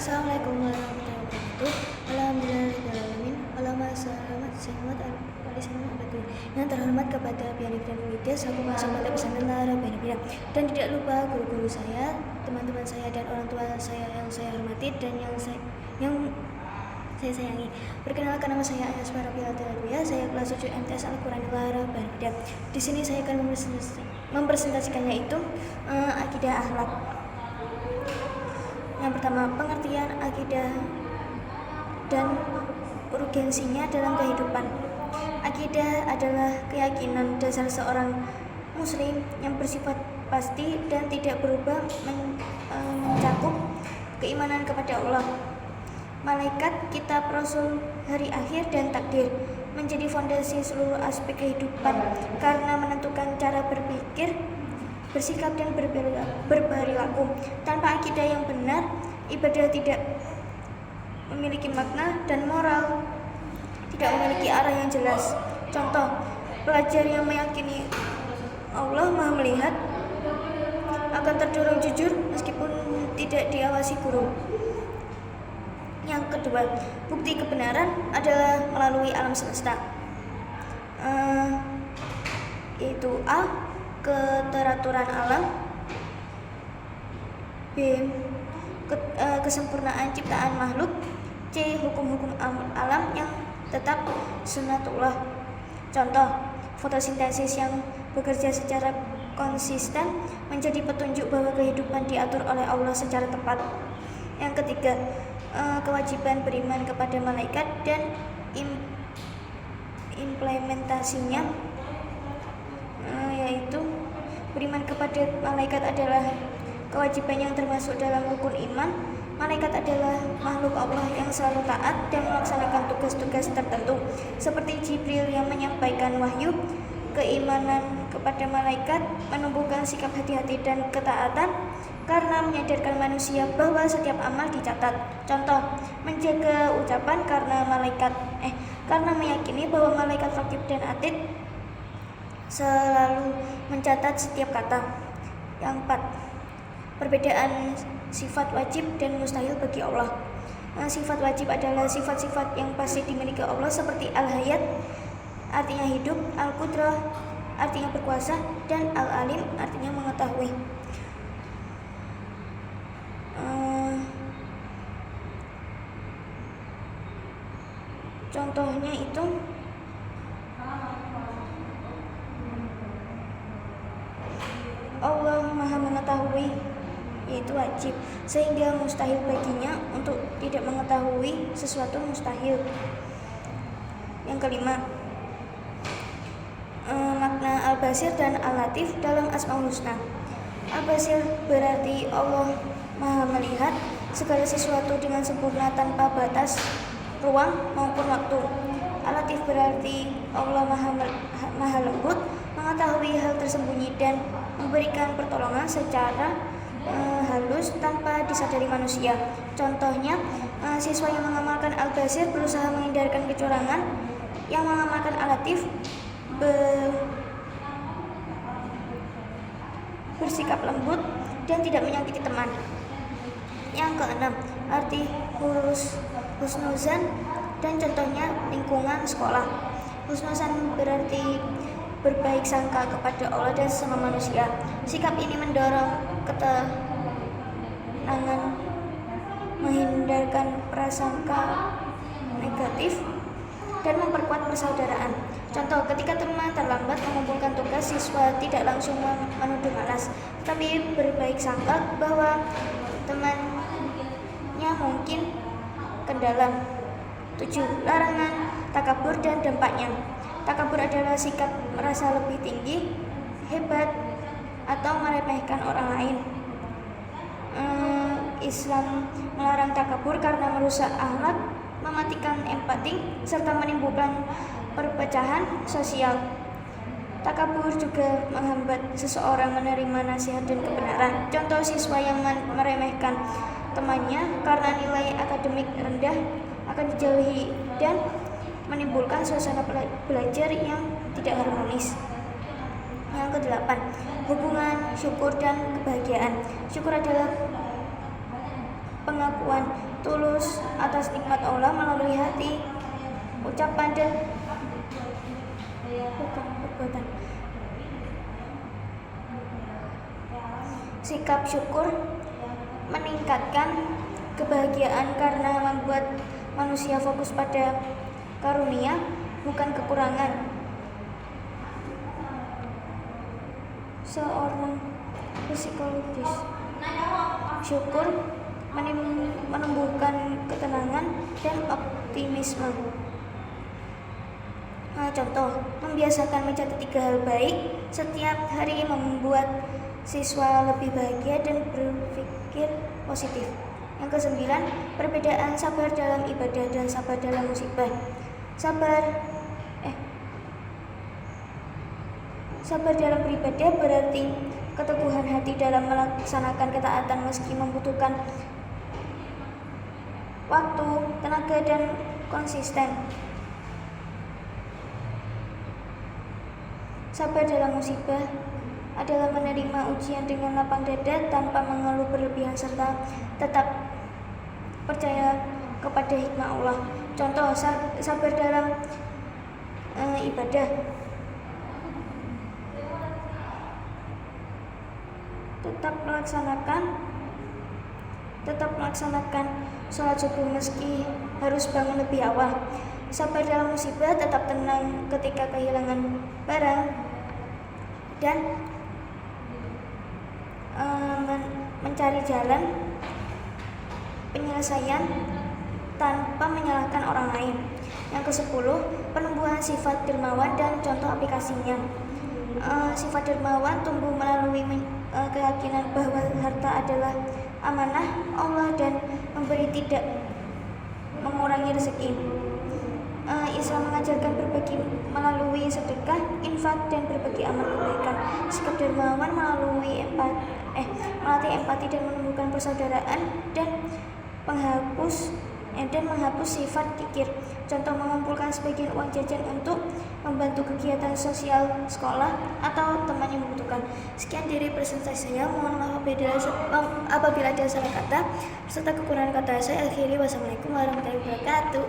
Assalamualaikum warahmatullahi wabarakatuh. Alhamdulillahirobbilalamin. Allahumma shalli yang terhormat kepada Biani dan Wides, aku masuk pada pesantren Biani dan tidak lupa guru-guru saya, teman-teman saya dan orang tua saya yang saya hormati dan yang saya sayangi. Perkenalkan, nama saya Ayas Parabial Telabia. Saya kelas 7 MTS Al-Quran Biani. Di sini saya akan mempresentasikannya itu akidah akhlak. Yang pertama, pengertian akidah dan urgensinya dalam kehidupan. Akidah adalah keyakinan dasar seorang muslim yang bersifat pasti dan tidak berubah, mencakup keimanan kepada Allah, malaikat, kitab, rasul, hari akhir, dan takdir. Menjadi fondasi seluruh aspek kehidupan karena menentukan cara berpikir, bersikap, dan berperilaku. Tanpa akidah yang benar, ibadah tidak memiliki makna dan moral tidak memiliki arah yang jelas. Contoh, pelajar yang meyakini Allah Maha melihat akan terdorong jujur meskipun tidak diawasi guru. Yang kedua, bukti kebenaran adalah melalui alam semesta, yaitu A. Keteraturan alam, B. Kesempurnaan ciptaan makhluk, C. Hukum-hukum alam yang tetap sunnatullah. Contoh, fotosintesis yang bekerja secara konsisten menjadi petunjuk bahwa kehidupan diatur oleh Allah secara tepat. Yang ketiga, kewajiban beriman kepada malaikat dan implementasinya, yaitu beriman kepada malaikat adalah kewajiban yang termasuk dalam rukun iman. Malaikat adalah makhluk Allah yang selalu taat dan melaksanakan tugas-tugas tertentu, seperti Jibril yang menyampaikan wahyu. Keimanan kepada malaikat menumbuhkan sikap hati-hati dan ketaatan karena menyadarkan manusia bahwa setiap amal dicatat. Contoh, menjaga ucapan karena meyakini bahwa malaikat raqib dan atid selalu mencatat setiap kata. Yang keempat, perbedaan sifat wajib dan mustahil bagi Allah. Sifat wajib adalah sifat-sifat yang pasti dimiliki Allah, seperti al-hayat artinya hidup, al-qudrah artinya berkuasa, dan al-alim artinya mengetahui. Contohnya itu Allah Maha mengetahui, yaitu wajib, sehingga mustahil baginya untuk tidak mengetahui sesuatu mustahil. Yang kelima, makna Al-Basir dan Al-Latif dalam Asmaul Husna. Al-Basir berarti Allah Maha melihat segala sesuatu dengan sempurna tanpa batas ruang maupun waktu. Al-Latif berarti Allah Maha lembut, mengetahui hal tersembunyi dan memberikan pertolongan secara halus tanpa disadari manusia. Contohnya, siswa yang mengamalkan Al-Basir berusaha menghindarkan kecurangan, yang mengamalkan Al-Latif bersikap lembut dan tidak menyakiti teman. Yang keenam, arti husnuzan dan contohnya lingkungan sekolah. Husnuzan berarti berbaik sangka kepada Allah dan sesama manusia. Sikap ini mendorong ketenangan, menghindarkan prasangka negatif, dan memperkuat persaudaraan. Contoh, ketika teman terlambat mengumpulkan tugas, siswa tidak langsung menuduh malas, tapi berbaik sangka bahwa temannya mungkin kendala. 7. Larangan takabur dan dampaknya. Takabur adalah sikap merasa lebih tinggi, hebat, atau meremehkan orang lain. Islam melarang takabur karena merusak akhlak, mematikan empati, serta menimbulkan perpecahan sosial. Takabur juga menghambat seseorang menerima nasihat dan kebenaran. Contoh, siswa yang meremehkan temannya karena nilai akademik rendah akan dijauhi dan menimbulkan suasana belajar yang tidak harmonis. Yang kedelapan, hubungan syukur dan kebahagiaan. Syukur adalah pengakuan tulus atas nikmat Allah melalui hati, ucapan dan perbuatan. Sikap syukur meningkatkan kebahagiaan karena membuat manusia fokus pada karunia, bukan kekurangan. Seorang psikologis, syukur menumbuhkan ketenangan dan optimisme. Contoh, membiasakan mencatat 3 hal baik setiap hari membuat siswa lebih bahagia dan berpikir positif. Yang ke-9, perbedaan sabar dalam ibadah dan sabar dalam musibah. Sabar dalam beribadah berarti keteguhan hati dalam melaksanakan ketaatan meski membutuhkan waktu, tenaga, dan konsisten. Sabar dalam musibah adalah menerima ujian dengan lapang dada tanpa mengeluh berlebihan serta tetap percaya kepada hikmah Allah. Contoh, sabar dalam ibadah, tetap melaksanakan sholat subuh meski harus bangun lebih awal. Sabar dalam musibah, tetap tenang ketika kehilangan barang dan mencari jalan penyelesaian tanpa menyalahkan orang lain. Yang ke-10, penumbuhan sifat dermawan dan contoh aplikasinya. Sifat dermawan tumbuh melalui keyakinan bahwa harta adalah amanah Allah dan memberi tidak mengurangi rezeki. Islam mengajarkan berbagi melalui sedekah, infak, dan berbagi amal kebaikan. Sikap dermawan melatih empati dan menumbuhkan persaudaraan dan menghapus sifat kikir. Contoh, mengumpulkan sebagian uang jajan untuk membantu kegiatan sosial sekolah atau teman yang membutuhkan. Sekian dari presentasi saya. Mohon maaf apabila ada salah kata serta kekurangan kata. Saya akhiri. Wassalamualaikum warahmatullahi wabarakatuh.